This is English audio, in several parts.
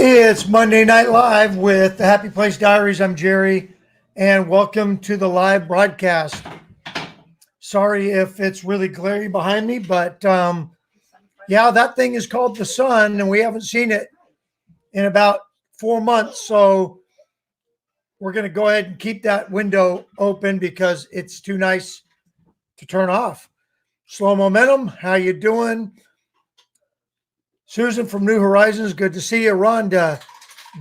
It's Monday Night Live with the Happy Place Diaries. I'm Jerry, and welcome to the live broadcast. Sorry if it's really glary behind me, but yeah, that thing is called the sun, and we haven't seen it in about 4 months. So we're going to go ahead and keep that window open because it's too nice to turn off. Slow Momentum, how you doing? Susan from New Horizons, good to see you. Rhonda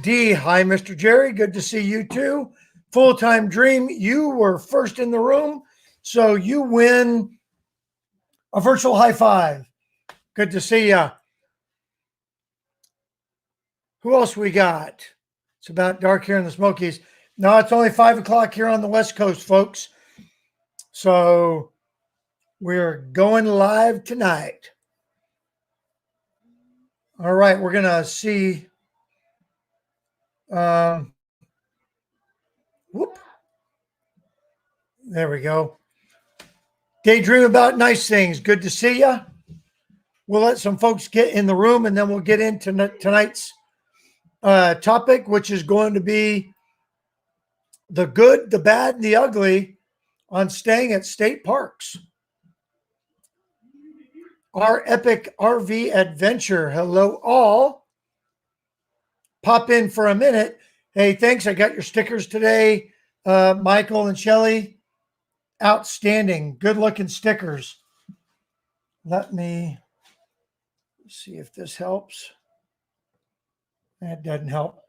D, hi, Mr. Jerry, good to see you too. Full Time Dream, you were first in the room, so you win a virtual high five. Good to see you. Who else we got? It's about dark here in the Smokies. No, it's only 5 o'clock here on the West Coast, folks. So we're going live tonight. All right, we're going to see. Whoop. There we go. Daydream about nice things. Good to see you. We'll let some folks get in the room, and then we'll get into tonight's topic, which is going to be the good, the bad, and the ugly on staying at state parks. Our epic RV adventure. Hello, all. Pop in for a minute. Hey, thanks. I got your stickers today, Michael and Shelly. Outstanding. Good looking stickers. Let me see if this helps. That doesn't help.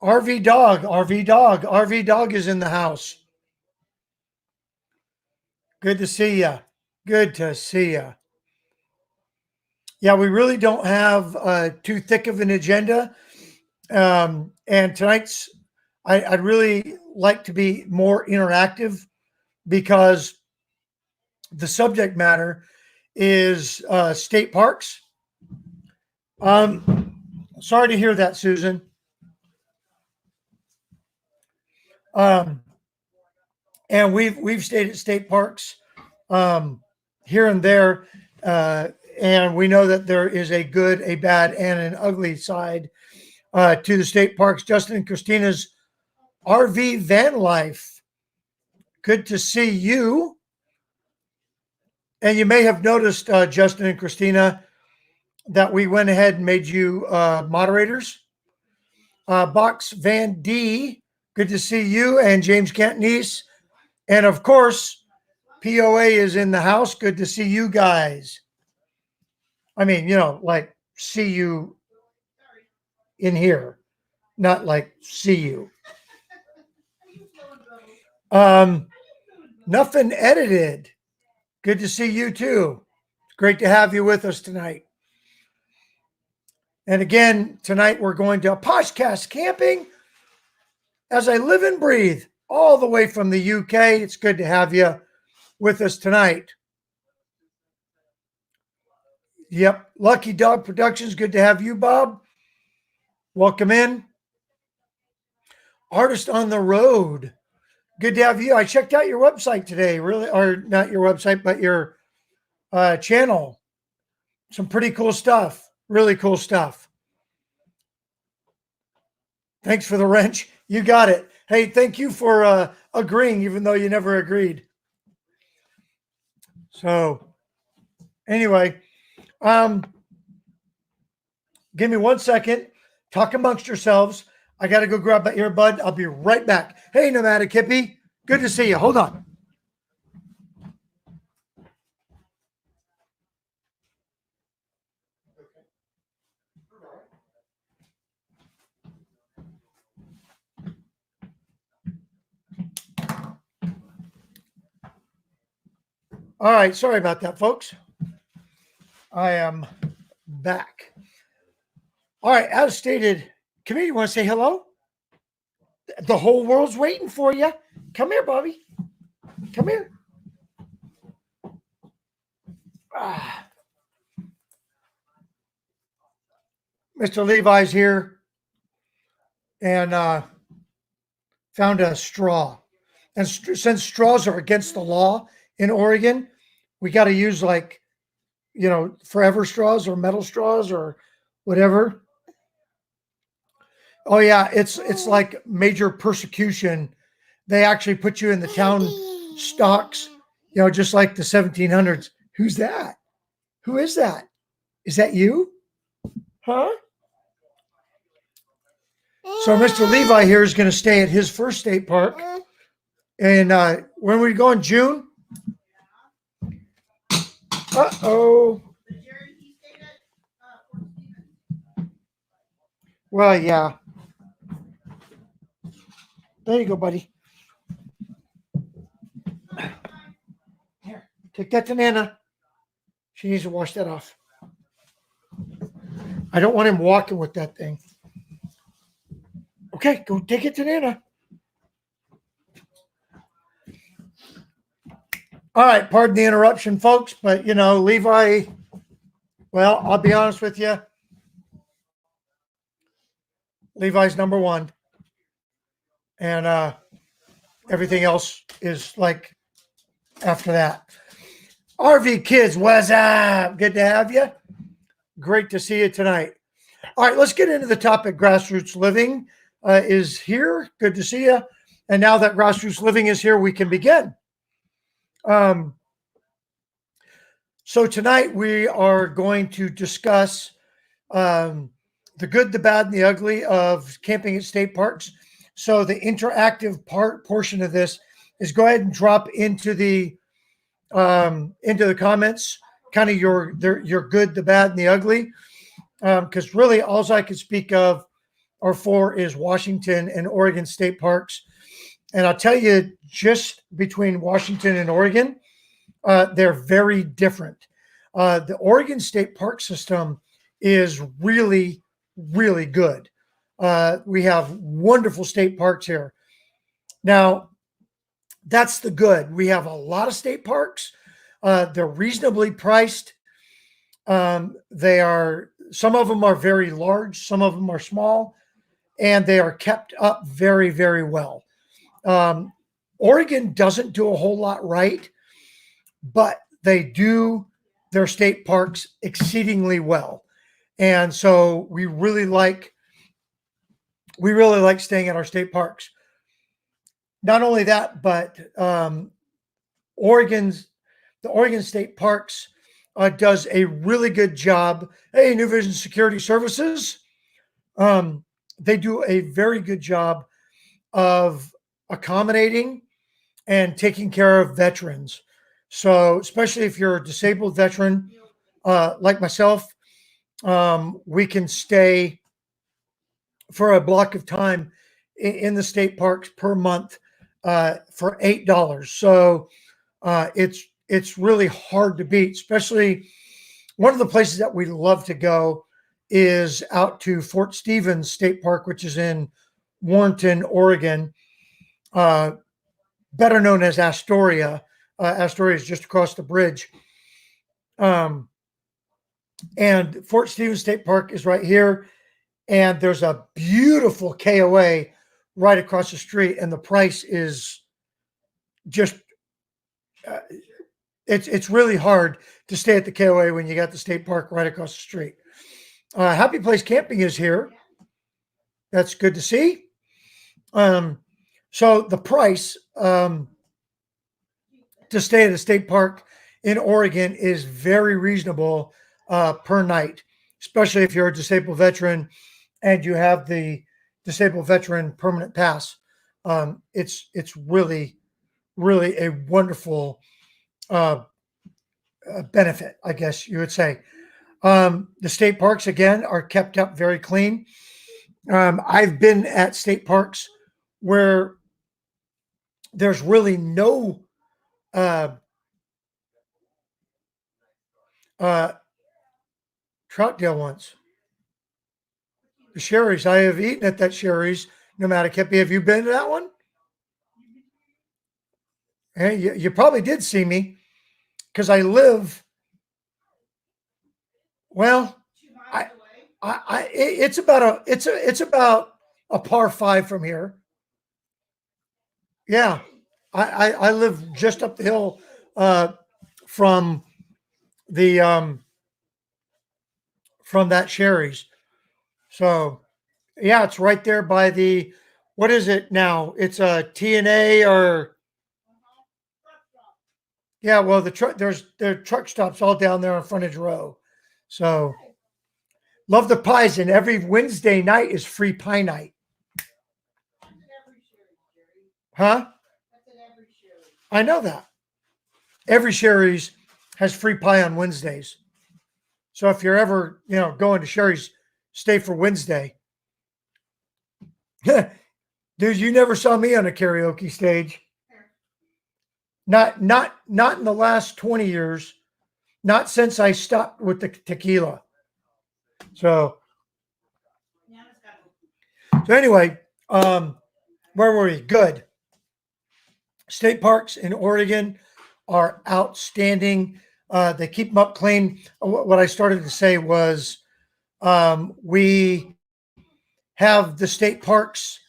RV Dog, RV Dog, RV Dog is in the house. Good to see you. Good to see you. Yeah, we really don't have too thick of an agenda. And tonight's, I'd really like to be more interactive because the subject matter is state parks. Sorry to hear that, Susan. And we've stayed at state parks here and there, and we know that there is a good, a bad, and an ugly side to the state parks. Justin and Christina's RV van life. Good to see you. And you may have noticed, Justin and Christina, that we went ahead and made you moderators. Box Van D, good to see you, and James Cantonese. And of course, POA is in the house. Good to see you guys. I mean, like see you in here, not like see you. Nothing edited. Good to see you too. It's great to have you with us tonight. And again, tonight we're going to Poshcast Camping as I live and breathe all the way from the UK. It's good to have you with us tonight. Yep. Lucky Dog Productions. Good to have you, Bob. Welcome in. Artist on the Road. Good to have you. I checked out your website today, really, or not your website, but your channel. Some pretty cool stuff. Really cool stuff. Thanks for the wrench. You got it. Hey, thank you for agreeing, even though you never agreed. So, anyway, give me 1 second. Talk amongst yourselves. I got to go grab my earbud. I'll be right back. Hey, Nomadic Hippie. Good to see you. Hold on. All right. Sorry about that, folks. I am back. All right. As stated, come here. You want to say hello? The whole world's waiting for you. Come here, Bobby. Come here. Mr. Levi's here and found a straw. And since straws are against the law in Oregon, we got to use like, forever straws or metal straws or whatever. Oh yeah, it's like major persecution. They actually put you in the town stocks, just like the 1700s. Who's that? Who is that? Is that you? Huh? So Mr. Levi here is going to stay at his first state park. And when we go in June? Uh-oh. Well, yeah. There you go, buddy. Here, take that to Nana. She needs to wash that off. I don't want him walking with that thing. Okay, go take it to Nana. All right, pardon the interruption, folks, but Levi, well, I'll be honest with you. Levi's number one. And everything else is like after that. RV Kids, what's up? Good to have you. Great to see you tonight. All right, let's get into the topic. Grassroots Living is here. Good to see you. And now that Grassroots Living is here, we can begin. So tonight we are going to discuss the good, the bad, and the ugly of camping at state parks. So the interactive portion of this is go ahead and drop into the comments, kind of your good, the bad, and the ugly. Because really, all I can speak of or for is Washington and Oregon state parks. And I'll tell you, just between Washington and Oregon, they're very different. The Oregon state park system is really, really good. We have wonderful state parks here. Now, that's the good. We have a lot of state parks. They're reasonably priced. Some of them are very large, some of them are small, and they are kept up very, very well. Oregon doesn't do a whole lot right, but they do their state parks exceedingly well. And so we really like staying at our state parks. Not only that, but the Oregon State Parks does a really good job. Hey, New Vision Security Services, they do a very good job of accommodating and taking care of veterans. So, especially if you're a disabled veteran like myself, we can stay for a block of time in the state parks per month for $8. So it's really hard to beat. Especially one of the places that we love to go is out to Fort Stevens State Park, which is in Warrenton, Oregon, better known as Astoria. Astoria is just across the bridge. And Fort Stevens State Park is right here. And there's a beautiful KOA right across the street. And the price is just, it's really hard to stay at the KOA when you got the state park right across the street. Happy Place Camping is here. That's good to see. So the price to stay at a state park in Oregon is very reasonable per night, especially if you're a disabled veteran and you have the disabled veteran permanent pass. It's really, really a wonderful benefit, I guess you would say. The state parks, again, are kept up very clean. I've been at state parks where there's really no Troutdale once. The Sherry's. I have eaten at that Sherry's, Nomadic Hippie. Have you been to that one? Hey, you probably did see me because I live. Well, it's about a par 5 from here. Yeah, I live just up the hill from the from that Sherry's. So yeah, it's right there by the, what is it now? It's a TNA or yeah. Well, the truck there are truck stops all down there on Frontage Row. So love the pies, and every Wednesday night is free pie night. Huh? I know that. Every Sherry's has free pie on Wednesdays. So if you're ever, going to Sherry's, stay for Wednesday. Dude, you never saw me on a karaoke stage. Not in the last 20 years. Not since I stopped with the tequila. So anyway, where were we? Good. State parks in Oregon are outstanding. They keep them up clean. What I started to say was we have the state parks,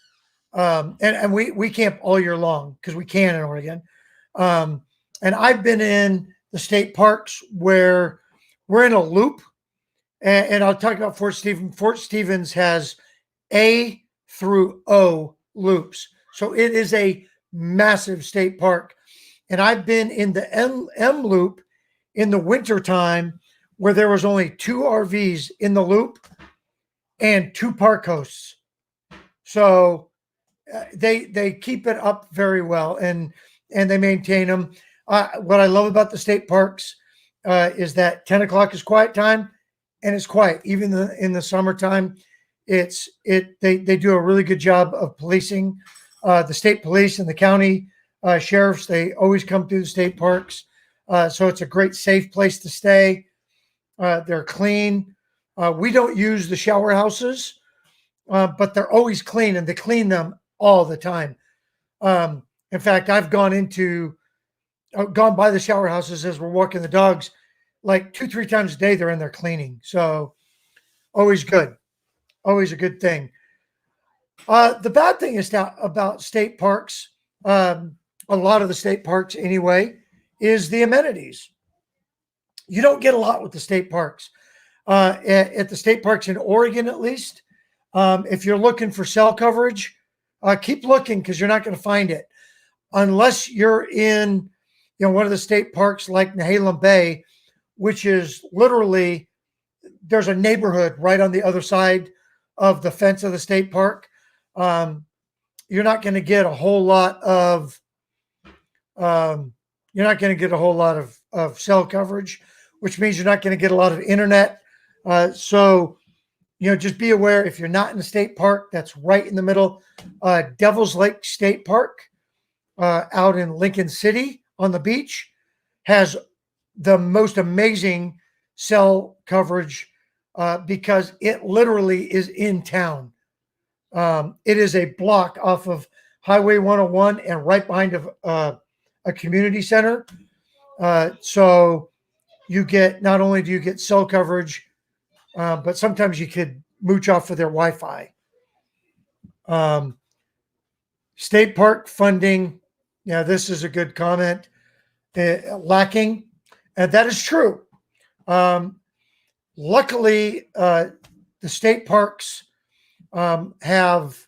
and we camp all year long because we can in Oregon. And I've been in the state parks where we're in a loop, and I'll talk about Fort Stevens. Fort Stevens has A through O loops, so it is a massive state park. And I've been in the M loop in the wintertime where there was only 2 RVs in the loop and 2 park hosts. So they keep it up very well, and they maintain them. What I love about the state parks is that 10 o'clock is quiet time, and it's quiet even in the summertime. They do a really good job of policing. The state police and the county sheriffs, they always come through the state parks, so it's a great safe place to stay. They're clean. We don't use the shower houses, but they're always clean, and they clean them all the time. In fact, I've gone by the shower houses as we're walking the dogs, like 2-3 times a day. They're in there cleaning, so always good, always a good thing. The bad thing is about state parks, a lot of the state parks anyway, is the amenities. You don't get a lot with the state parks. At the state parks in Oregon, at least, if you're looking for cell coverage, keep looking because you're not going to find it unless you're in, one of the state parks like Nehalem Bay, which is literally, there's a neighborhood right on the other side of the fence of the state park. You're not going to get a whole lot of cell coverage, which means you're not going to get a lot of internet. So just be aware, if you're not in the state park, that's right in the middle. Devil's Lake State Park out in Lincoln City on the beach has the most amazing cell coverage because it literally is in town. It is a block off of Highway 101 and right behind a community center. So you get, not only do you get cell coverage, but sometimes you could mooch off of their Wi-Fi. State park funding. Yeah, this is a good comment. Lacking. And that is true. Luckily, the state parks have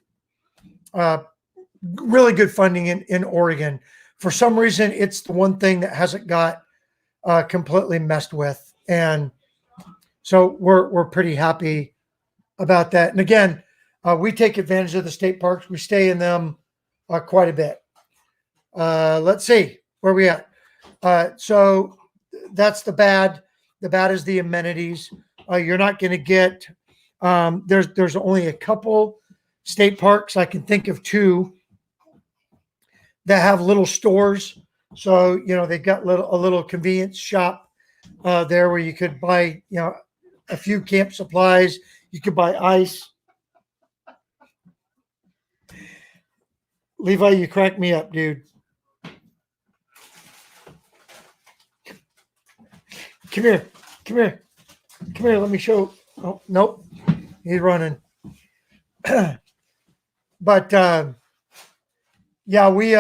really good funding in Oregon. For some reason, it's the one thing that hasn't got completely messed with. And so we're pretty happy about that. And again, we take advantage of the state parks. We stay in them quite a bit. Let's see where we at. So that's the bad. The bad is the amenities. You're not going to get. There's only a couple state parks I can think of, 2 that have little stores. So they've got a little convenience shop there where you could buy a few camp supplies. You could buy ice. Levi, you crack me up, dude. Come here. Let me show. Oh, nope. He's running. But yeah, we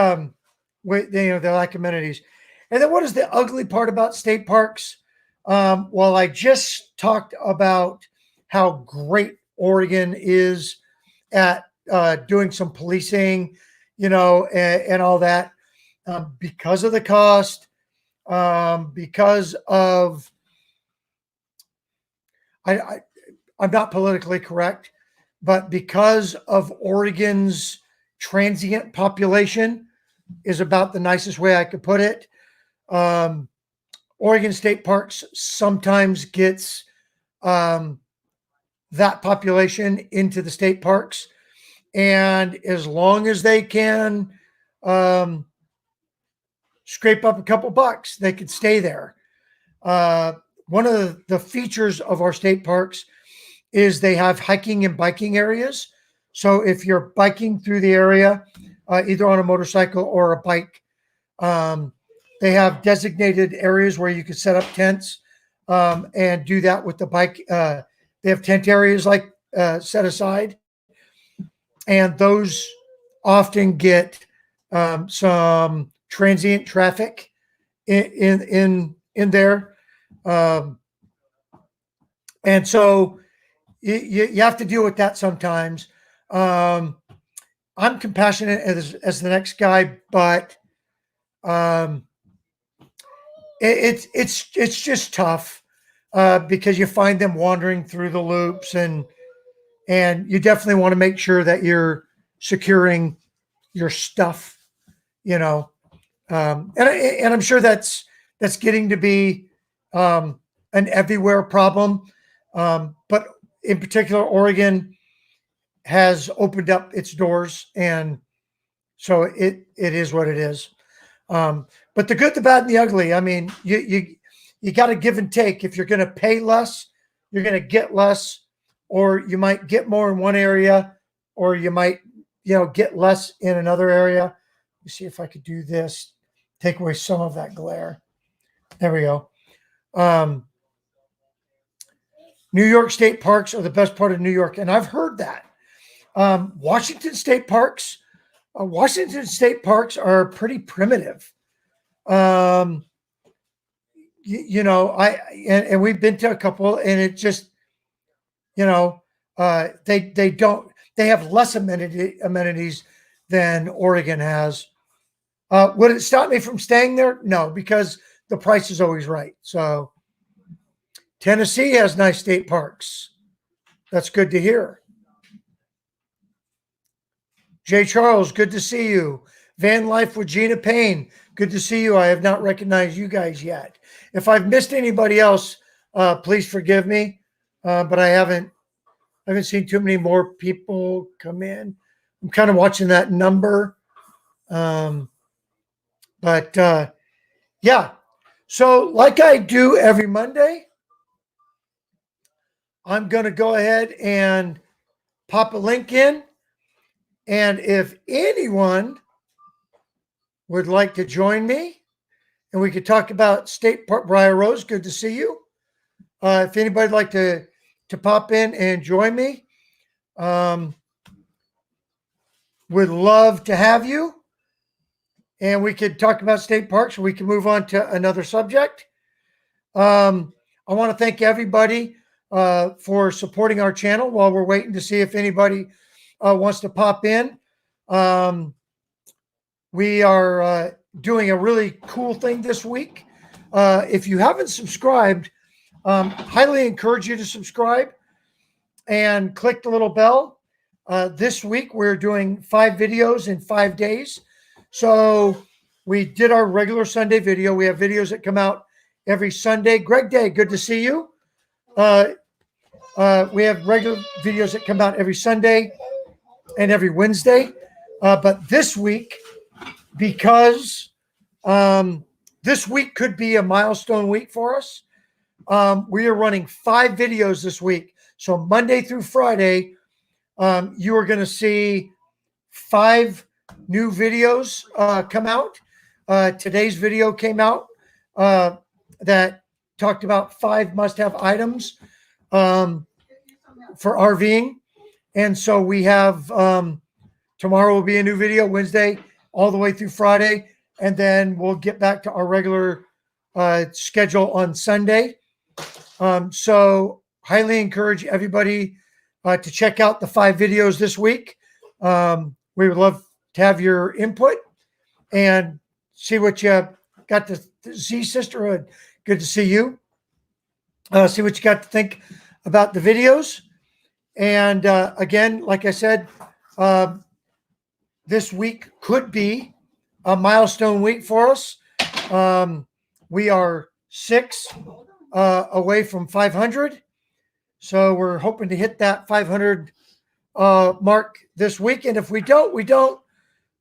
they lack amenities. And then what is the ugly part about state parks? Well, I just talked about how great Oregon is at doing some policing, and all that, because of the cost, because of I, I'm not politically correct, but because of Oregon's transient population is about the nicest way I could put it. Um, Oregon State Parks sometimes gets um, that population into the state parks, and as long as they can um, scrape up a couple bucks, they could stay there. Uh, One of the features of our state parks is they have hiking and biking areas. So if you're biking through the area, either on a motorcycle or a bike, um, they have designated areas where you can set up tents, and do that with the bike. They have tent areas set aside, and those often get some transient traffic in there, um, and so you have to deal with that sometimes. Um, I'm compassionate as the next guy, but um, it's just tough, because you find them wandering through the loops, and you definitely want to make sure that you're securing your stuff, you know. And I'm sure that's getting to be an everywhere problem, but in particular, Oregon has opened up its doors, and so it is what it is. But the good, the bad, and the ugly. I mean, you got to give and take. If you're going to pay less, you're going to get less, or you might get more in one area, or you might get less in another area. Let me see if I could do this. Take away some of that glare. There we go. New York State parks are the best part of New York, and I've heard that. Washington State parks. Washington State parks are pretty primitive. Um, and we've been to a couple, and it just, they have less amenities than Oregon has. Would it stop me from staying there? No, because the price is always right. So Tennessee has nice state parks. That's good to hear. Jay Charles, good to see you. Van Life with Gina Payne, good to see you. I have not recognized you guys yet. If I've missed anybody else, please forgive me. But I haven't seen too many more people come in. I'm kind of watching that number. But yeah. So like I do every Monday, I'm going to go ahead and pop a link in. And if anyone would like to join me, and we could talk about State Park, Briar Rose, good to see you. If anybody'd like to pop in and join me, would love to have you. And we could talk about state parks, or we can move on to another subject. I want to thank everybody for supporting our channel while we're waiting to see if anybody wants to pop in. We are doing a really cool thing this week. If you haven't subscribed, highly encourage you to subscribe and click the little bell. This week, we're doing 5 videos in 5 days. So we did our regular Sunday video. We have videos that come out every Sunday. Greg Day, good to see you. We have regular videos that come out every Sunday and every Wednesday. But this week, because this week could be a milestone week for us, we are running 5 videos this week. So Monday through Friday, you are going to see 5 new videos come out. Today's video came out that talked about 5 must-have items for RVing. And so we have tomorrow will be a new video, Wednesday all the way through Friday. and then we'll get back to our regular schedule on Sunday. So highly encourage everybody to check out the 5 videos this week. We would love to have your input and see what you got to see, Sisterhood. Good to see you. See what you got to think about the videos. And again, like I said, uh, this week could be a milestone week for us. We are 6 away from 500. So we're hoping to hit that 500 mark this week. And if we don't, we don't.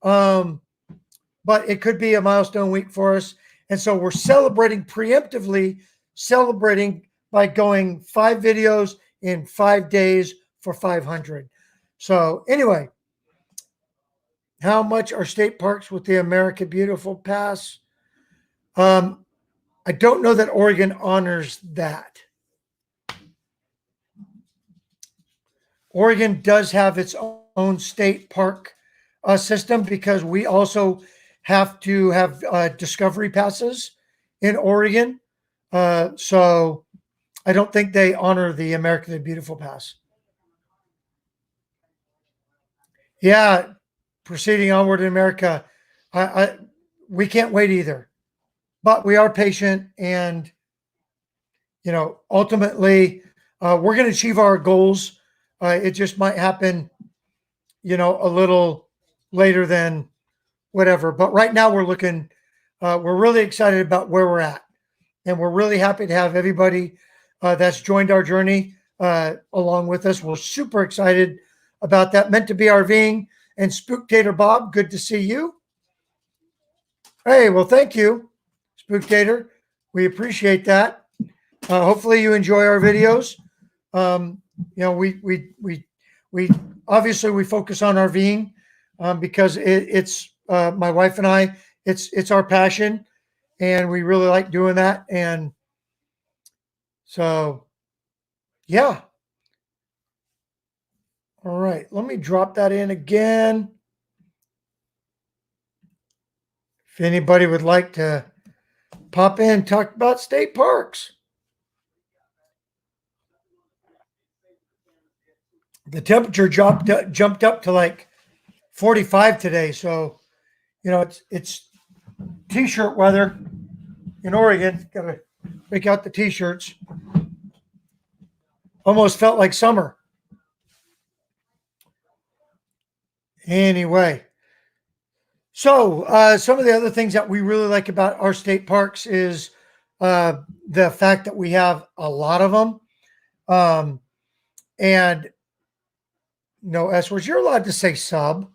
But it could be a milestone week for us. And so we're celebrating preemptively, celebrating by going 5 videos in 5 days for 500. So anyway, how much are state parks with the America Beautiful Pass? I don't know that Oregon honors that. Oregon does have its own state park system because we also have to have discovery passes in Oregon. So I don't think they honor the America the Beautiful Pass. Yeah, proceeding onward in America. We can't wait either, but we are patient, and ultimately, we're going to achieve our goals. It just might happen, a little later than whatever. But right now, we're really excited about where we're at, and we're really happy to have everybody that's joined our journey along with us. We're super excited about that. Meant to be RVing and Spooktator Bob. Good to see you. Hey, well, thank you, Spooktator. We appreciate that. Hopefully, you enjoy our videos. We obviously we focus on RVing because it's my wife and I. It's our passion, and we really like doing that. And so, yeah. All right, let me drop that in again. If anybody would like to pop in and talk about state parks. The temperature jumped up to like 45 today, so it's t-shirt weather in Oregon. Got to break out the t-shirts. Almost felt like summer. Anyway, so some of the other things that we really like about our state parks is the fact that we have a lot of them. And no S words. You're allowed to say sub.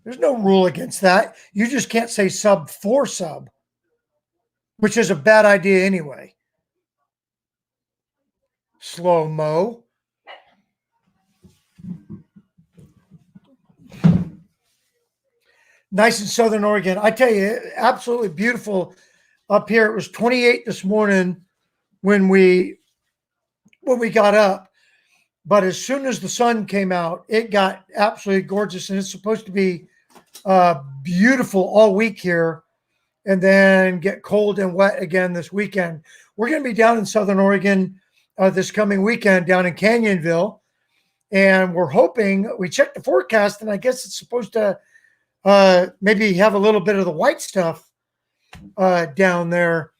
There's no rule against that. You just can't say sub for sub, which is a bad idea anyway. Slow mo. Nice in Southern Oregon. I tell you, absolutely beautiful up here. It was 28 this morning when we got up, but as soon as the sun came out, it got absolutely gorgeous, and it's supposed to be beautiful all week here, and then get cold and wet again this weekend. We're going to be down in Southern Oregon this coming weekend down in Canyonville, and we're hoping, we checked the forecast, and I guess it's supposed to maybe have a little bit of the white stuff down there.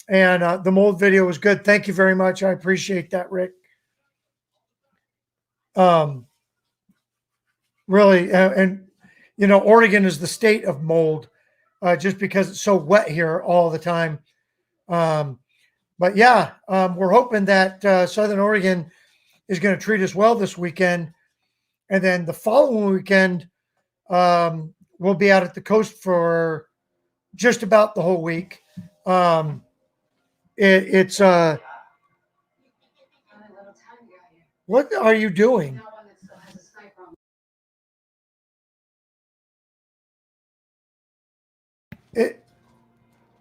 And the mold video was good. Thank you very much. I appreciate that, Rick. Really, and Oregon is the state of mold, just because it's so wet here all the time. But yeah, we're hoping that Southern Oregon is going to treat us well this weekend, and then the following weekend we'll be out at the coast for just about the whole week. It's what are you doing?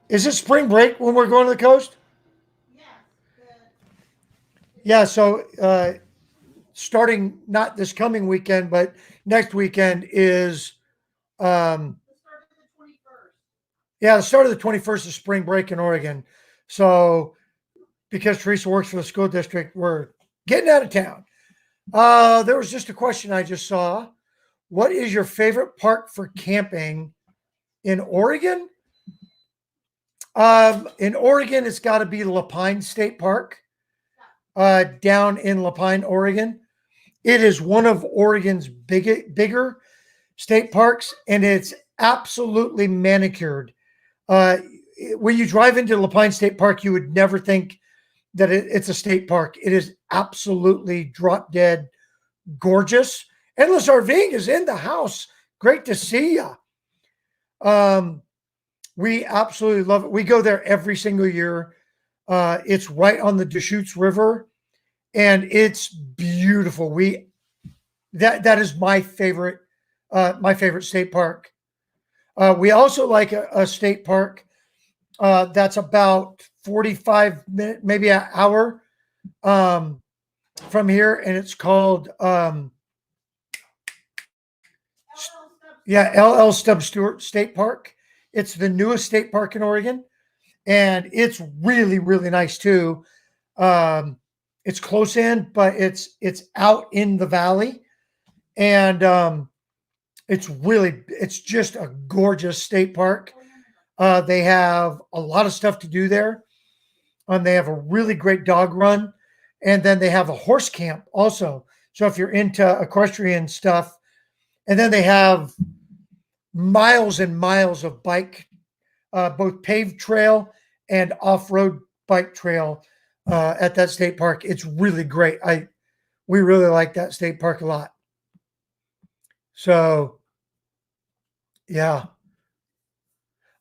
Is it spring break when we're going to the coast? Yeah, so starting not this coming weekend, but next weekend is Yeah, the start of the 21st is spring break in Oregon. So because Teresa works for the school district, we're getting out of town. There was just a question I just saw. What is your favorite park for camping in Oregon? In Oregon, it's got to be Lapine State Park, down in Lapine, Oregon. It is one of Oregon's bigger state parks, and it's absolutely manicured. Uh, when you drive into Lapine State Park, you would never think that it's a state park. It is absolutely drop dead gorgeous. Endless RVing is in the house. Great to see you. We absolutely love it. We go there every single year. It's right on the Deschutes River, and it's beautiful. That is my favorite state park. We also like a state park that's about 45 minutes, maybe an hour from here, and it's called LL Stubb Stewart State Park. It's the newest state park in Oregon, and it's really, really nice too. It's close in, but it's out in the valley, and it's just a gorgeous state park. They have a lot of stuff to do there. They have a really great dog run, and then they have a horse camp also. So if you're into equestrian stuff, and then they have miles and miles of bike, both paved trail and off-road bike trail at that state park. It's really great. We really like that state park a lot. So, yeah.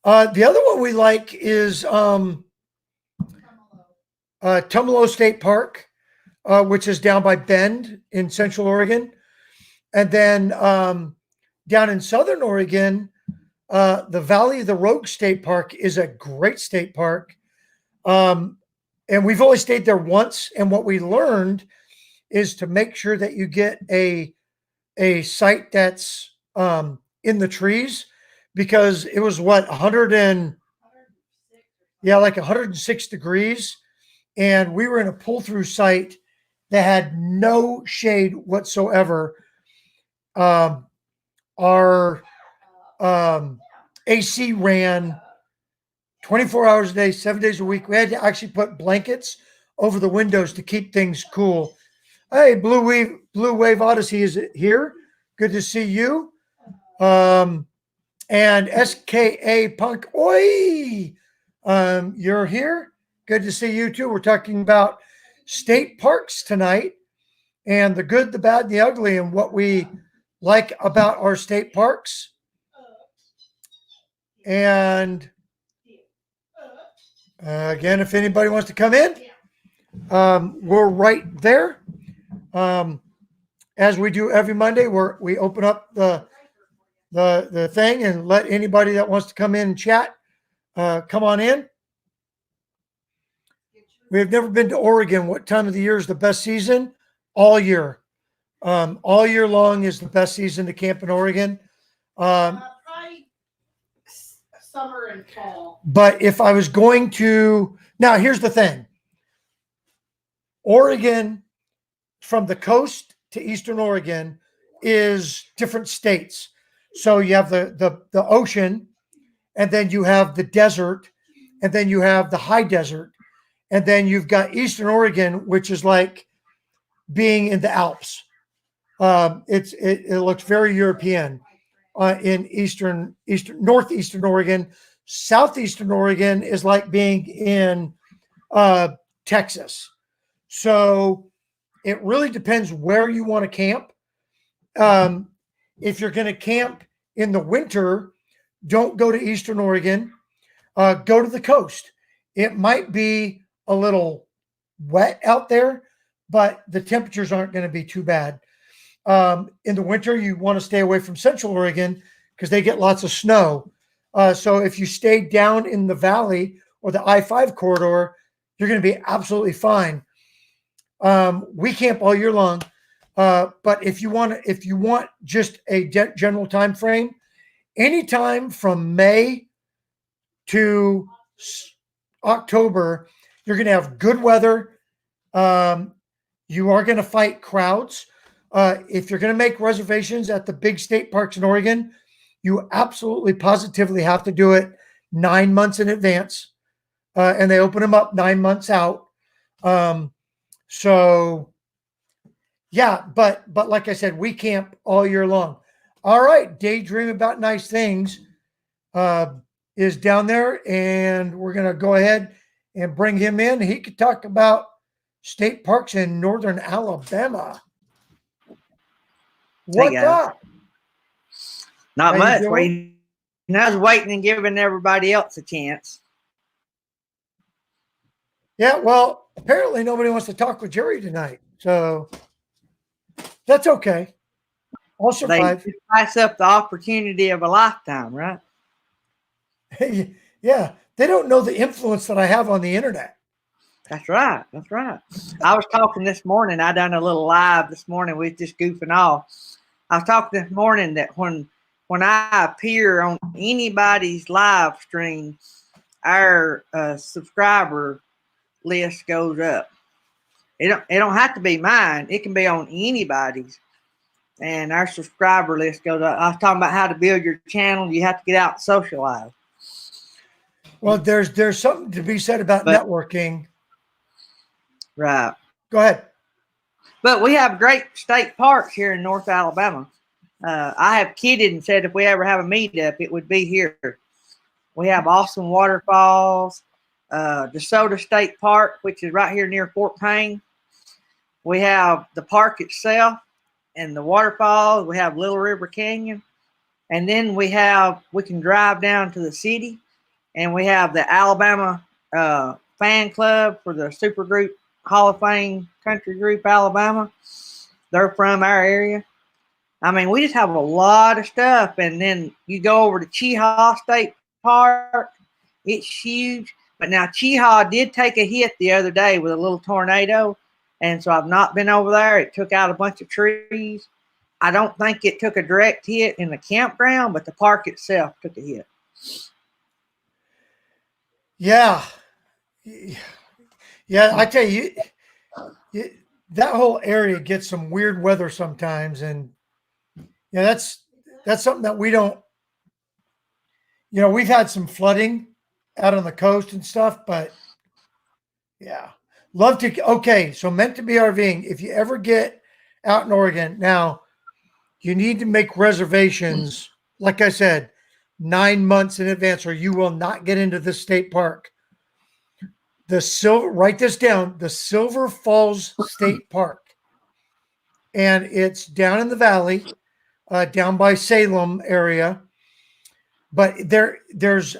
The other one we like is Tumalo State Park, which is down by Bend in Central Oregon. And then down in Southern Oregon, the Valley of the Rogue State Park is a great state park. And we've only stayed there once. And what we learned is to make sure that you get a site that's in the trees, because it was what, 106 degrees. And we were in a pull-through site that had no shade whatsoever. Our AC ran 24 hours a day, 7 days a week. We had to actually put blankets over the windows to keep things cool. Hey, Blue Wave Odyssey is here. Good to see you. And SKA Punk, oi! You're here. Good to see you too. We're talking about state parks tonight, and the good, the bad, and the ugly, and what we like about our state parks. And again, if anybody wants to come in, we're right there. As we do every Monday, we open up the thing and let anybody that wants to come in and chat come on in. We have never been to Oregon. What time of the year is the best season? All year. All year long is the best season to camp in Oregon. Probably summer and fall. But if I was going to, now here's the thing. Oregon, from the coast to Eastern Oregon, is different states. So you have the ocean, and then you have the desert, and then you have the high desert. And then you've got Eastern Oregon, which is like being in the Alps. It looks very European in northeastern Oregon. Southeastern Oregon is like being in Texas. So it really depends where you want to camp. If you're going to camp in the winter, don't go to Eastern Oregon. Go to the coast. It might be a little wet out there, but the temperatures aren't going to be too bad. In the winter, you want to stay away from Central Oregon because they get lots of snow. So if you stay down in the valley or the I-5 corridor, you're going to be absolutely fine. We camp all year long, but if you want just a general time frame, anytime from May to October, you're going to have good weather. You are going to fight crowds. If you're going to make reservations at the big state parks in Oregon, you absolutely positively have to do it 9 months in advance. And they open them up 9 months out. So yeah, but like I said, we camp all year long. All right, daydream about nice things is down there, and we're gonna go ahead and bring him in. He could talk about state parks in northern Alabama. What's up? Not How much. you doing? I was waiting and giving everybody else a chance. Yeah, well, apparently nobody wants to talk with Jerry tonight, so that's okay. I'll They survive. pass up the opportunity of a lifetime, right? Yeah, they don't know the influence that I have on the internet. That's right. That's right. I was talking this morning. I done a little live this morning. We was just goofing off. I was talking this morning that when I appear on anybody's live stream, our subscriber list goes up. It don't have to be mine. It can be on anybody's, and our subscriber list goes up. I was talking about how to build your channel. You have to get out and socialize. Well, there's something to be said about networking. Right. Go ahead. But we have great state parks here in North Alabama. I have kidded and said if we ever have a meetup, it would be here. We have awesome waterfalls. DeSoto State Park, which is right here near Fort Payne. We have the park itself and the waterfalls. We have Little River Canyon. And then we can drive down to the city, and we have the Alabama fan club for the super group Hall of Fame country group Alabama. They're from our area. I mean, we just have a lot of stuff. And then you go over to Cheehaw State Park. It's huge. But now Cheehaw did take a hit the other day with a little tornado. And so I've not been over there. It took out a bunch of trees. I don't think it took a direct hit in the campground, but the park itself took a hit. Yeah. Yeah, I tell you, that whole area gets some weird weather sometimes. And yeah, that's something that we don't, we've had some flooding out on the coast and stuff, but yeah, love to. Okay, so meant to be RVing. If you ever get out in Oregon, now you need to make reservations. Like I said, 9 months in advance, or you will not get into the state park. Write this down, the Silver Falls State Park. And it's down in the valley, down by Salem area. But there's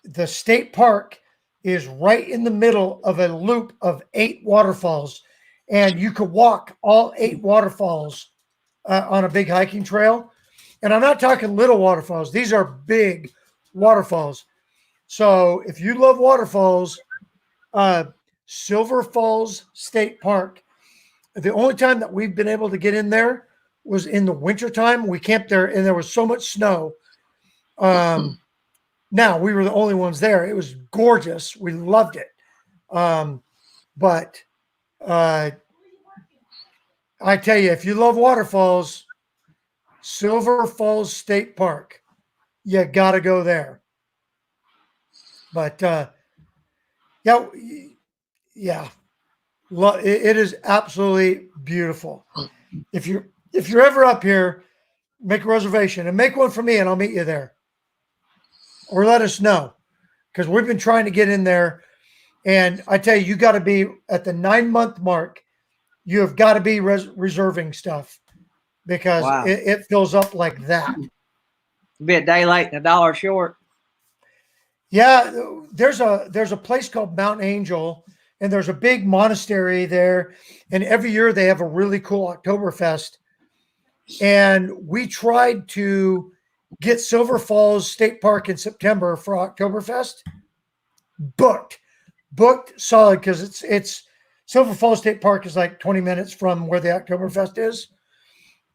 the state park is right in the middle of a loop of 8 waterfalls. And you could walk all 8 waterfalls on a big hiking trail. And I'm not talking little waterfalls. These are big waterfalls. So if you love waterfalls, Silver Falls State Park. The only time that we've been able to get in there was in the wintertime. We camped there and there was so much snow. Now we were the only ones there. It was gorgeous. We loved it. But I tell you, if you love waterfalls, Silver Falls State Park, you got to go there. But yeah, it is absolutely beautiful. If you're ever up here, make a reservation and make one for me, and I'll meet you there. Or let us know, because we've been trying to get in there. And I tell you got to be at the 9-month mark. You have got to be reserving stuff, because it fills up like that. Be a day late and $1 short. Yeah, there's a place called Mount Angel, and there's a big monastery there. And every year they have a really cool Oktoberfest. And we tried to get Silver Falls State Park in September for Oktoberfest. Booked solid, because it's Silver Falls State Park is like 20 minutes from where the Oktoberfest is.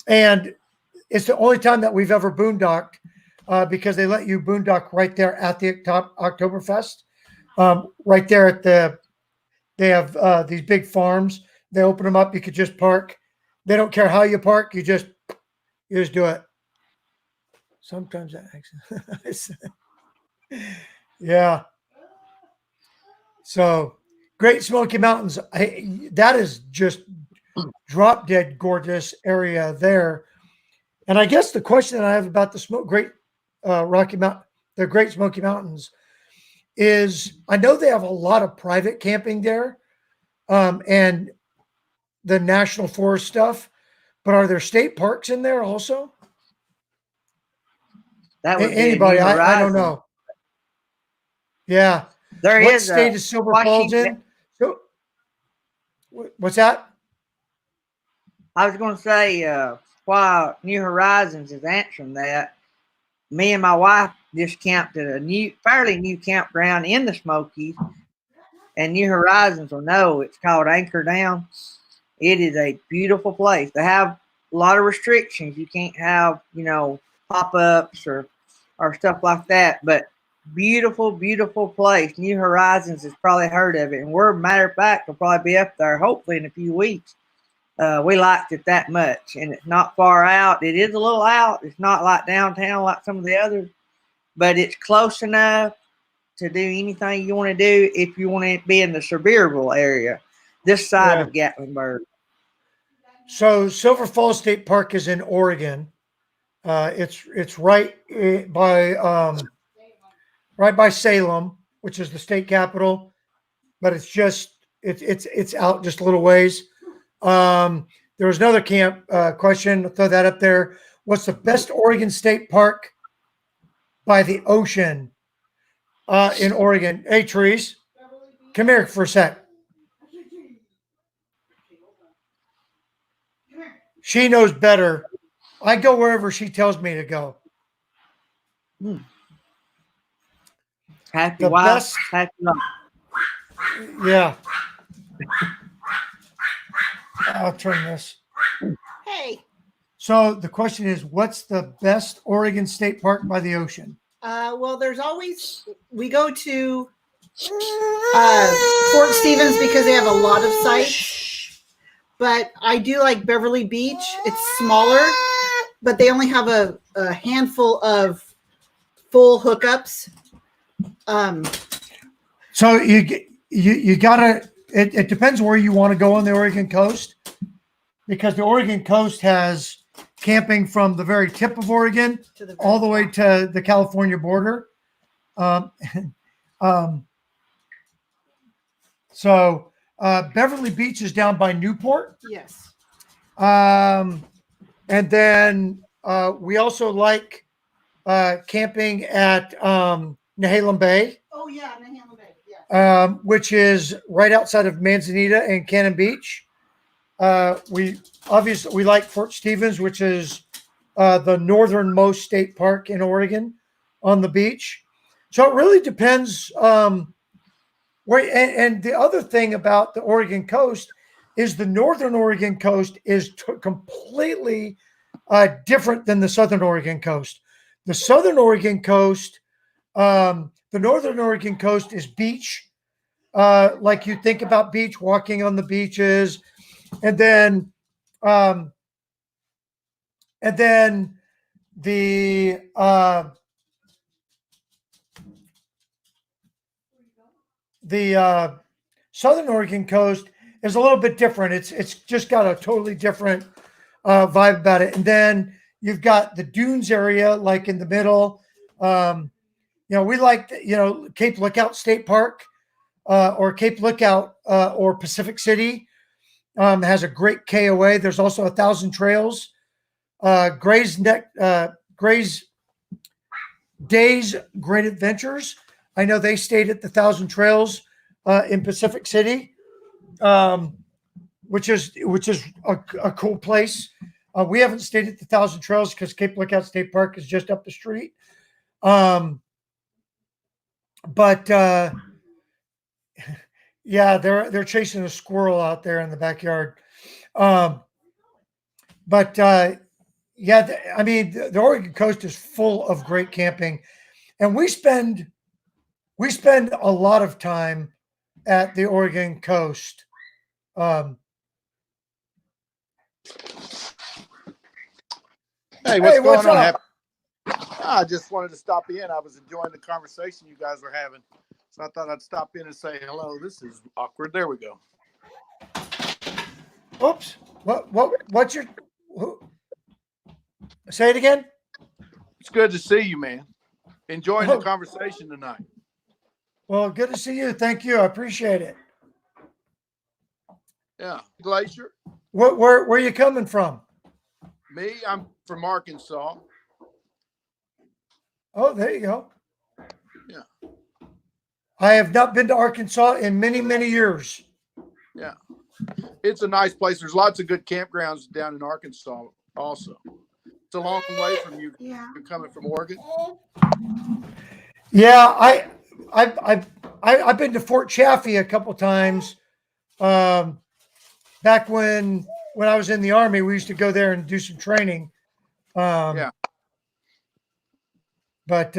And it's the only time that we've ever boondocked. because they let you boondock right there at the Oktoberfest. Right there at they have these big farms. They open them up. You could just park. They don't care how you park. You just do it. Sometimes that actually, yeah. So Great Smoky Mountains. That is just drop dead gorgeous area there. And I guess the question that I have about the Great Smoky Mountains is I know they have a lot of private camping there, and the national forest stuff, but are there state parks in there also? That would be Anybody? New I don't Horizons. know. Yeah. There What is state is Silver Falls Washington. in? So, what's that? I was going to say, while New Horizons is answering that, me and my wife just camped at a fairly new campground in the Smokies, and New Horizons will know it's called Anchor Down. It is a beautiful place. They have a lot of restrictions. You can't have, pop-ups or stuff like that, but beautiful, beautiful place. New Horizons has probably heard of it, and we're, matter of fact, we'll probably be up there hopefully in a few weeks. We liked it that much, and it's not far out. It is a little out. It's not like downtown like some of the others, but it's close enough to do anything you want to do if you want to be in the Sevierville area, this side of Gatlinburg. So Silver Falls State Park is in Oregon. It's right by Salem, which is the state capital, but it's out just a little ways. There was another camp question. I'll throw that up there. What's the best Oregon State Park by the ocean in Oregon? Hey, Therese, come here for a sec. She knows better. I go wherever she tells me to go. Happy The wife, best- happy life. Yeah. I'll turn this. Hey. So the question is, what's the best Oregon State Park by the ocean? Well, we go to Fort Stevens because they have a lot of sites. But I do like Beverly Beach. It's smaller, but they only have a handful of full hookups. So you gotta. It depends where you want to go on the Oregon coast, because the Oregon coast has camping from the very tip of Oregon all the way to the California border. So Beverly Beach is down by Newport. Yes. And then we also like camping at Nehalem Bay. Oh yeah, Nehalem Bay. Yeah. Which is right outside of Manzanita and Cannon Beach. We like Fort Stevens, which is the northernmost state park in Oregon on the beach. So it really depends where. And the other thing about the Oregon coast is the northern Oregon coast is completely different than the southern Oregon coast. The southern Oregon coast, the northern Oregon coast is beach. Like you think about beach, walking on the beaches, and then the southern Oregon coast is a little bit different. It's just got a totally different vibe about it. And then you've got the dunes area, like in the middle. We like Cape Lookout State Park. Or Cape Lookout or Pacific City has a great KOA. There's also 1,000 Trails. Gray's Days Great Adventures. I know they stayed at the 1,000 Trails in Pacific City, which is a cool place. We haven't stayed at the 1,000 Trails because Cape Lookout State Park is just up the street. But yeah, they're chasing a squirrel out there in the backyard. But Yeah, I mean, the Oregon coast is full of great camping, and we spend a lot of time at the Oregon coast. Um, Hey, what's hey, what's going on? up? I just wanted to stop in. I was enjoying the conversation you guys were having. So I thought I'd stop in and say hello. This is awkward. There we go. Oops. What's your? Say it again. It's good to see you, man. Enjoying the Oh, conversation tonight. well, good to see you. Thank you. I appreciate it. Yeah. Glacier. Where are you coming from? Me, I'm from Arkansas. Oh, there you go. Yeah. I have not been to Arkansas in many, many years. Yeah. It's a nice place. There's lots of good campgrounds down in Arkansas also. It's a long way from you. Yeah. You're coming from Oregon. Yeah, I've been to Fort Chaffee a couple times. Back when I was in the Army, we used to go there and do some training. Yeah. But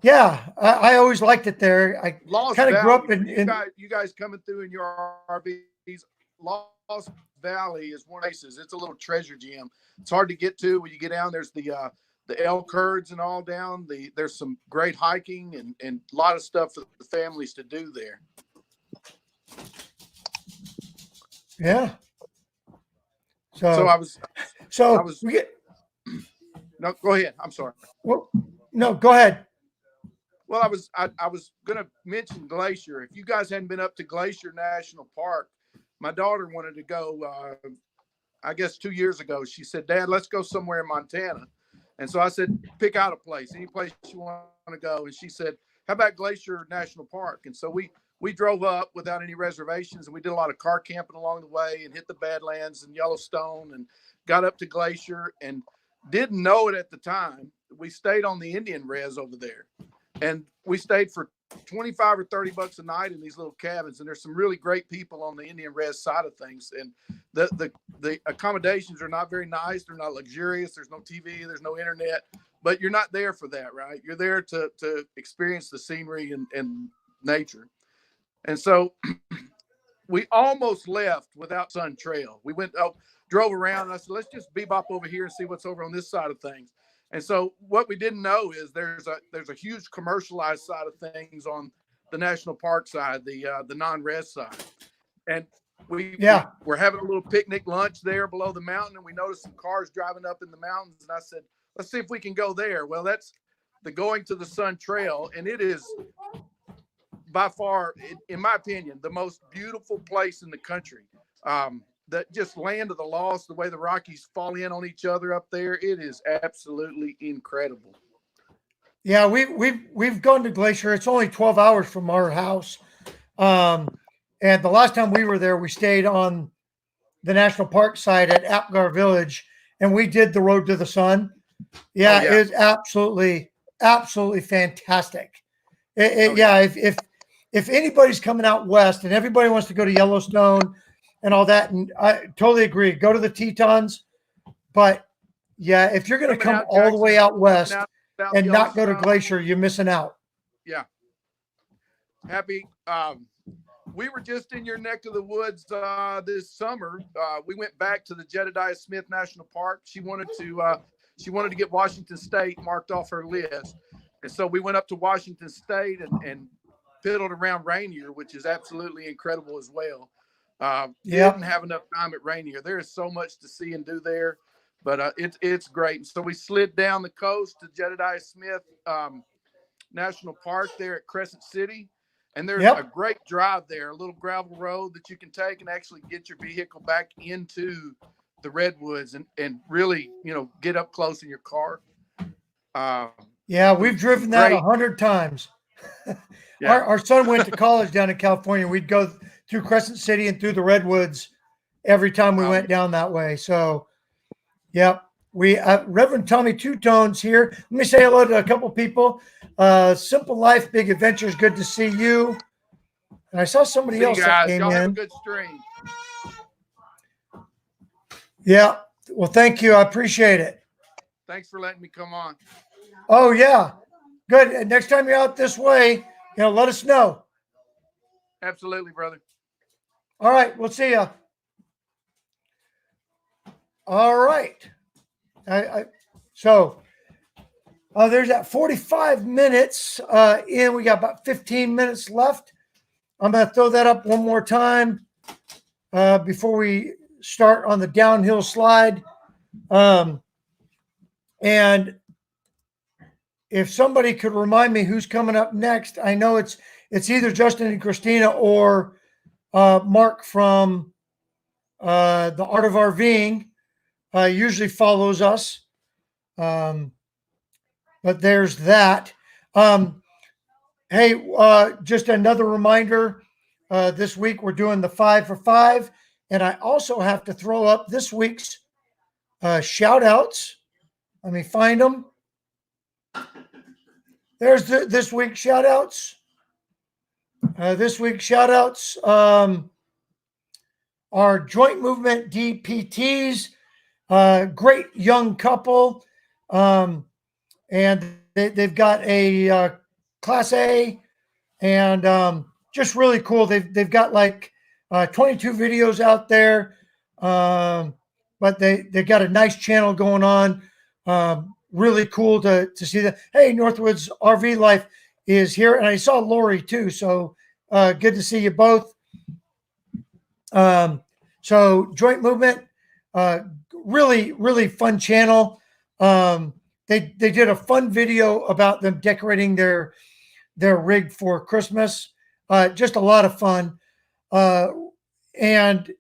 yeah, I always liked it there. I Lost kind of grew Valley. up in You guys coming through in your RVs. Lost Valley is one of the places. It's a little treasure gem. It's hard to get to when you get down. There's the elk herds and all down. There's some great hiking and a lot of stuff for the families to do there. yeah. So I was We get no. Go ahead. I'm sorry. well, no, go ahead. Well, I was going to mention Glacier. If you guys hadn't been up to Glacier National Park, my daughter wanted to go. I guess 2 years ago, she said, "Dad, let's go somewhere in Montana." And so I said, "Pick out a place, any place you want to go." And she said, "How about Glacier National Park?" And so we drove up without any reservations, and we did a lot of car camping along the way, and hit the Badlands and Yellowstone, and got up to Glacier, and didn't know it at the time. We stayed on the Indian res over there, and we stayed for 25 or 30 bucks a night in these little cabins. And there's some really great people on the Indian res side of things. And the accommodations are not very nice. They're not luxurious. There's no TV, there's no internet, but you're not there for that, right? You're there to experience the scenery and nature. And so we almost left without Sun Trail. We drove around, and I said, let's just bebop over here and see what's over on this side of things. And so what we didn't know is there's a huge commercialized side of things on the national park side, the non-res side. And we were having a little picnic lunch there below the mountain, and we noticed some cars driving up in the mountains. And I said, let's see if we can go there. Well, that's the Going to the Sun Trail, and it is by far, in my opinion, the most beautiful place in the country. That just land of the lost, the way the Rockies fall in on each other up there, it is absolutely incredible. Yeah, we've gone to Glacier. It's only 12 hours from our house. And the last time we were there, we stayed on the national park side at Apgar Village, and we did the Road to the Sun. Yeah, it's absolutely fantastic. Yeah, if anybody's coming out west and everybody wants to go to Yellowstone and all that, and I totally agree, go to the Tetons. But yeah, if you're going to come all the way out west and not go to Glacier, you're missing out. Yeah. Happy. We were just in your neck of the woods this summer. We went back to the Jedediah Smith National Park. She wanted to get Washington State marked off her list, and so we went up to Washington State and piddled around Rainier, which is absolutely incredible as well. Didn't have enough time at Rainier. There is so much to see and do there, but it's great. And so we slid down the coast to Jedediah Smith National Park there at Crescent City. And there's a great drive there, a little gravel road that you can take and actually get your vehicle back into the redwoods and really, get up close in your car. We've driven that 100 times. Our son went to college down in California. We'd go through Crescent City and through the redwoods every time we went down that way. So, we Reverend Tommy Two Tones here. Let me say hello to a couple people. Simple Life, Big Adventures. Good to see you. And I saw somebody else that came Y'all in. have a good stream. Yeah, Well, thank you. I appreciate it. Thanks for letting me come on. Oh yeah, good. And next time you're out this way, let us know. Absolutely, brother. All right, we'll see ya. All right. So there's that 45 minutes in. We got about 15 minutes left. I'm going to throw that up one more time before we start on the downhill slide. And if somebody could remind me who's coming up next, I know it's either Justin and Christina or Mark from the Art of RVing. Usually follows us. But there's that. Hey, just another reminder. This week we're doing the 5 for 5. And I also have to throw up this week's shout outs. Let me find them. There's this week's shout outs. This week's shout outs are Joint Movement DPTs, great young couple. And they've got a Class A and just really cool. They've got like 22 videos out there, but they've got a nice channel going on. Really cool to see that. Hey, Northwoods RV Life is here, and I saw Lori too. So good to see you both. So Joint Movement, really, really fun channel. They did a fun video about them decorating their rig for Christmas. Just a lot of fun. And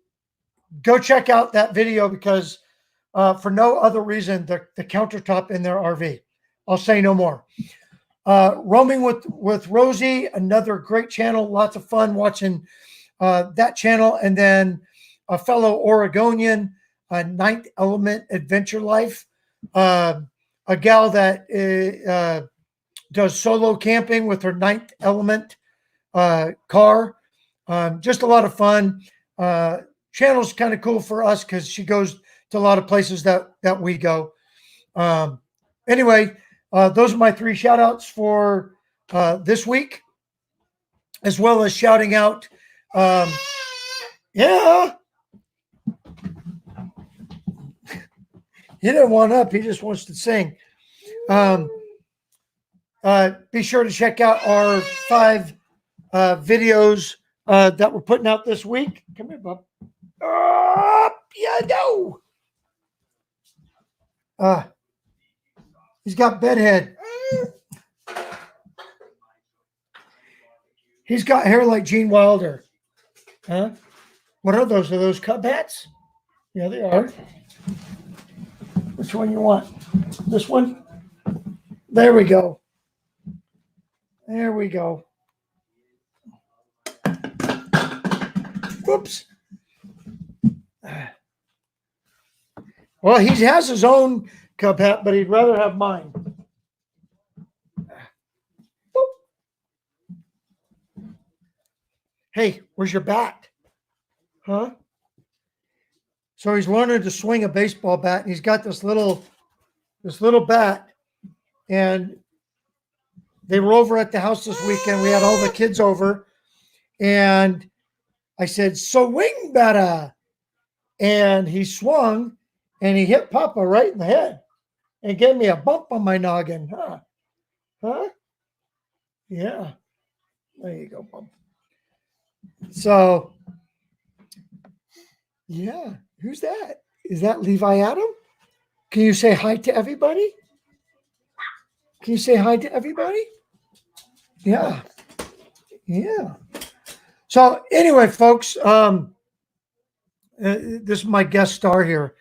go check out that video because for no other reason, the countertop in their RV. I'll say no more. Roaming with Rosie, another great channel. Lots of fun watching that channel. And then a fellow Oregonian, Ninth Element Adventure Life. A gal that does solo camping with her Ninth Element car. Just a lot of fun. Channel's kind of cool for us because she goes to a lot of places that we go. Anyway, those are my 3 shout outs for this week, as well as shouting out. Yeah. He didn't want up. He just wants to sing. Be sure to check out our 5 videos that we're putting out this week. Come here, bub. He's got bedhead. He's got hair like Gene Wilder. Huh? What are those? Are those Cub hats? Yeah, they are. Which one you want? This one? There we go. There we go. Whoops. Well, he has his own Cub hat, but he'd rather have mine. Hey, where's your bat? Huh? So he's learning to swing a baseball bat, and he's got this little bat. And they were over at the house this weekend. We had all the kids over, and I said, "Swing better," and he swung, and he hit Papa right in the head, and gave me a bump on my noggin. Huh? Yeah. There you go, bump. So, yeah. Who's that? Is that Levi Adam? Can you say hi to everybody? Can you say hi to everybody? Yeah. Yeah. So anyway, folks, this is my guest star here.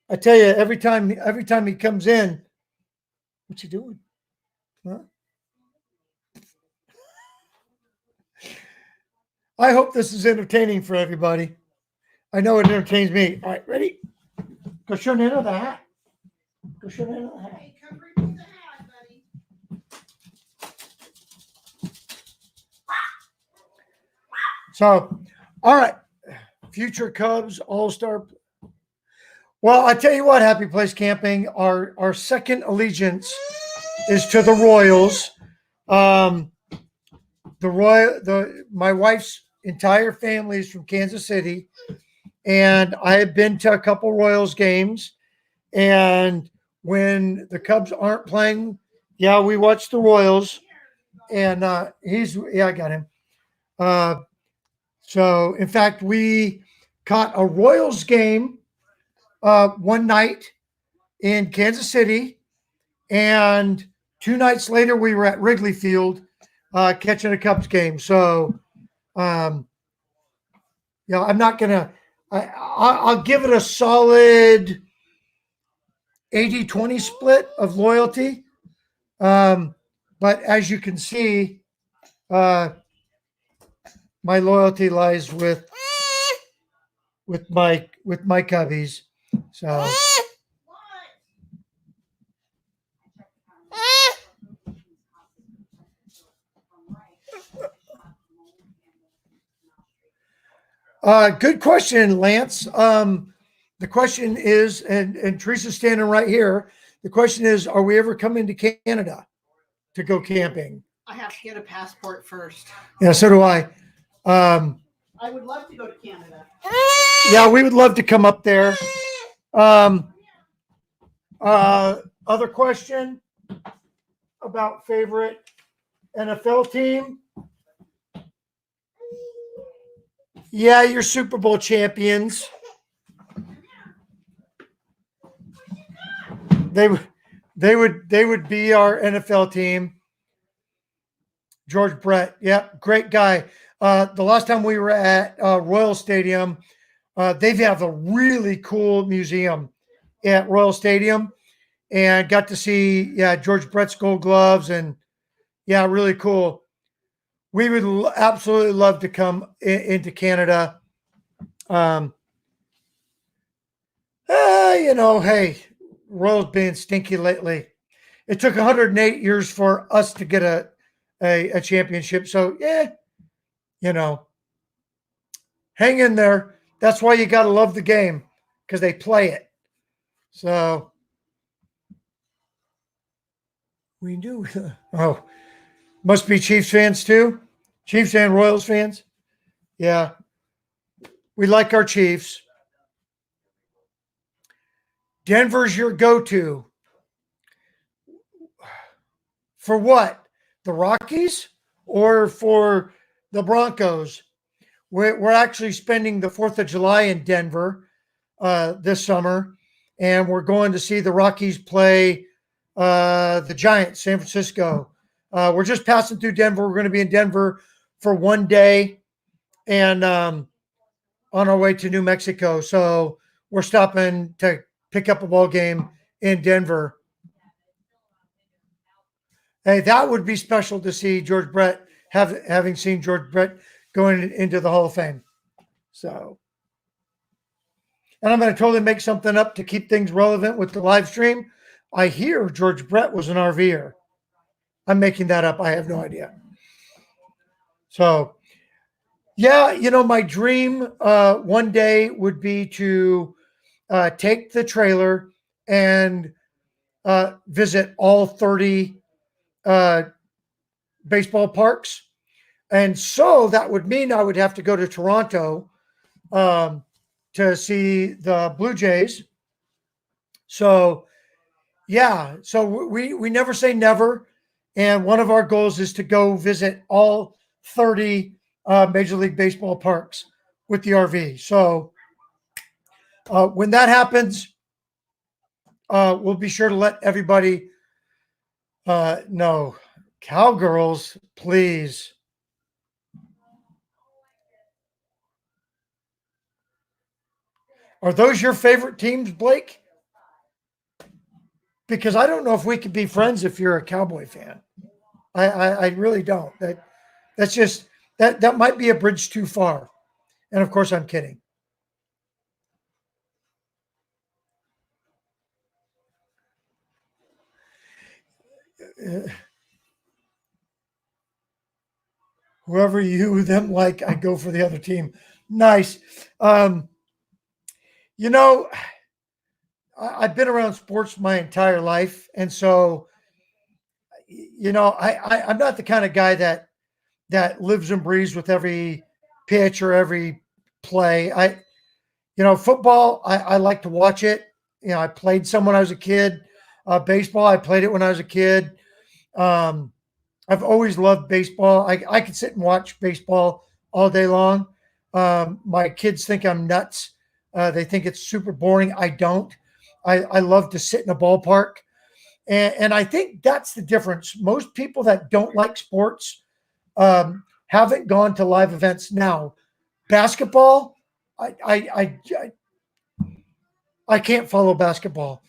I tell you, every time he comes in, what you doing? Huh? I hope this is entertaining for everybody. I know it entertains me. All right, ready? Go show Nana the hat. Go show Nana the hat. Hey, come bring me the hat, buddy. So, all right. Future Cubs All-Star. Well, I tell you what, Happy Place Camping, our second allegiance is to the Royals. Um, my wife's entire family is from Kansas City, and I have been to a couple Royals games. And when the Cubs aren't playing, yeah, we watch the Royals. And I got him. Uh, so in fact, we caught a Royals game one night in Kansas City, and 2 nights later we were at Wrigley Field catching a Cubs game. So um, I'm not gonna. I'll give it a solid 80-20 split of loyalty. But as you can see, uh, my loyalty lies with my cubbies. So good question, Lance. The question is, and Teresa's standing right here. The question is, are we ever coming to Canada to go camping? I have to get a passport first. Yeah, so do I. I would love to go to Canada. Yeah, we would love to come up there. Other question about favorite NFL team? Yeah, you're Super Bowl champions. They would be our NFL team. George Brett, yeah, great guy. The last time we were at Royal Stadium, they have a really cool museum at Royal Stadium, and got to see George Brett's Gold Gloves, and really cool. We would absolutely love to come into Canada. Hey, Royals being stinky lately. It took 108 years for us to get a championship. So hang in there. That's why you got to love the game, because they play it. So we do. Oh, must be Chiefs fans too. Chiefs and Royals fans. Yeah, we like our Chiefs. Denver's your go-to. For what? The Rockies or for the Broncos? We're actually spending the 4th of July in Denver this summer, and we're going to see the Rockies play the Giants, San Francisco. We're just passing through Denver. We're going to be in Denver for one day, and on our way to New Mexico. So we're stopping to pick up a ball game in Denver. Hey, that would be special to see George Brett, having seen George Brett going into the Hall of Fame. So, and I'm going to totally make something up to keep things relevant with the live stream. I hear George Brett was an RVer. I'm making that up. I have no idea. So, my dream one day would be to take the trailer and visit all 30 baseball parks. And so that would mean I would have to go to Toronto to see the Blue Jays. So, so we never say never. And one of our goals is to go visit all 30 Major League Baseball parks with the RV. So when that happens, we'll be sure to let everybody know. Cowgirls, please. Are those your favorite teams, Blake? Because I don't know if we could be friends if you're a Cowboy fan. I really don't. That's just that might be a bridge too far. And of course, I'm kidding. Whoever them like, I go for the other team. Nice. I've been around sports my entire life, and so I'm not the kind of guy that lives and breathes with every pitch or every play. Football, I like to watch it. I played some when I was a kid. Baseball, I played it when I was a kid. Um, I've always loved baseball. I could sit and watch baseball all day long. My kids think I'm nuts. They think it's super boring. I don't. I love to sit in a ballpark. And I think that's the difference. Most people that don't like sports haven't gone to live events. Now, basketball, I can't follow basketball.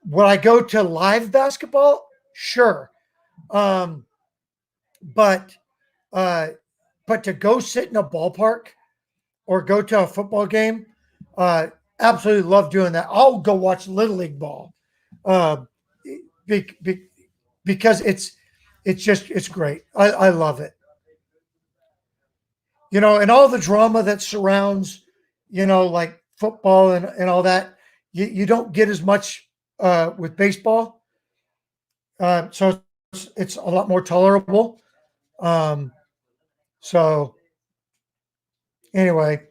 Will I go to live basketball? Sure. Um, but uh, but to go sit in a ballpark or go to a football game, uh, absolutely love doing that. I'll go watch Little League ball uh, be, be, because it's great. I love it. And all the drama that surrounds, like football and all that, you don't get as much with baseball. So it's a lot more tolerable. Um, so anyway,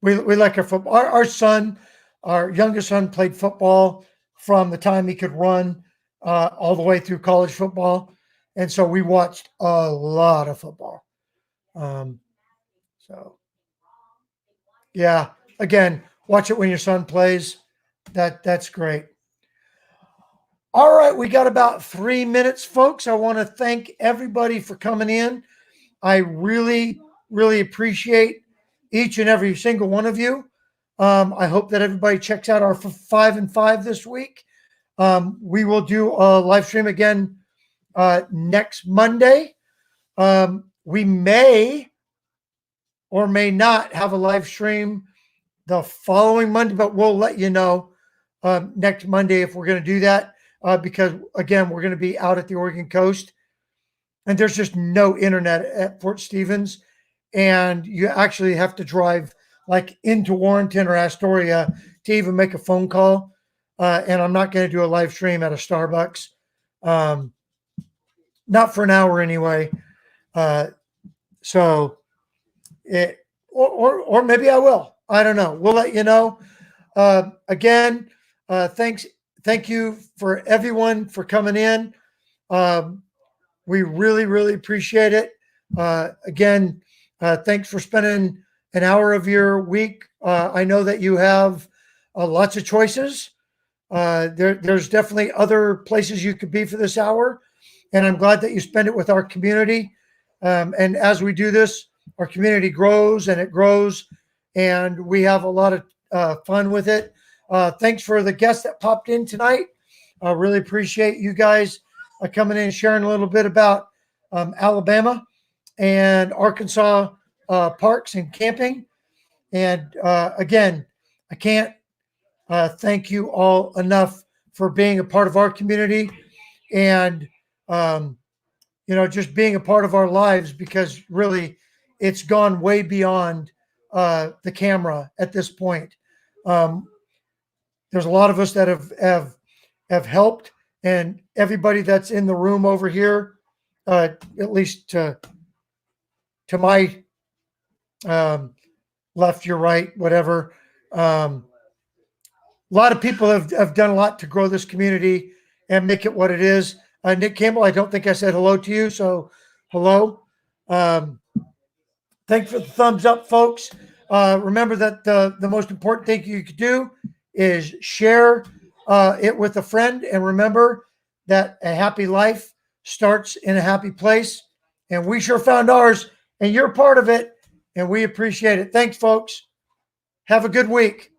we like our football. Our son, our youngest son, played football from the time he could run all the way through college football, and so we watched a lot of football. Um, so yeah, again, watch it when your son plays. That's great. All right, we got about 3 minutes, folks. I want to thank everybody for coming in. I really, really appreciate each and every single one of you. I hope that everybody checks out our 5 and 5 this week. We will do a live stream again next Monday. We may or may not have a live stream the following Monday, but we'll let you know next Monday if we're going to do that because, again, we're going to be out at the Oregon coast and there's just no internet at Fort Stevens. And you actually have to drive like into Warrenton or Astoria to even make a phone call. And I'm not going to do a live stream at a Starbucks. Not for an hour anyway. So it, or maybe I will. I don't know. We'll let you know. Again, thank you for everyone for coming in. We really, really appreciate it. Again, thanks for spending an hour of your week. I know that you have lots of choices. There's definitely other places you could be for this hour. And I'm glad that you spend it with our community. And as we do this, our community grows and it grows. And we have a lot of fun with it. Thanks for the guests that popped in tonight. I really appreciate you guys coming in and sharing a little bit about Alabama and Arkansas parks and camping. And again, I can't thank you all enough for being a part of our community and, just being a part of our lives because really it's gone way beyond the camera at this point. There's a lot of us that have helped, and everybody that's in the room over here, at least to my left, your right, whatever. A lot of people have done a lot to grow this community and make it what it is. Nick Campbell, I don't think I said hello to you, so hello. Thanks for the thumbs up, folks. Remember that the most important thing you could do is share it with a friend. And remember that a happy life starts in a happy place. And we sure found ours, and you're part of it. And we appreciate it. Thanks, folks. Have a good week.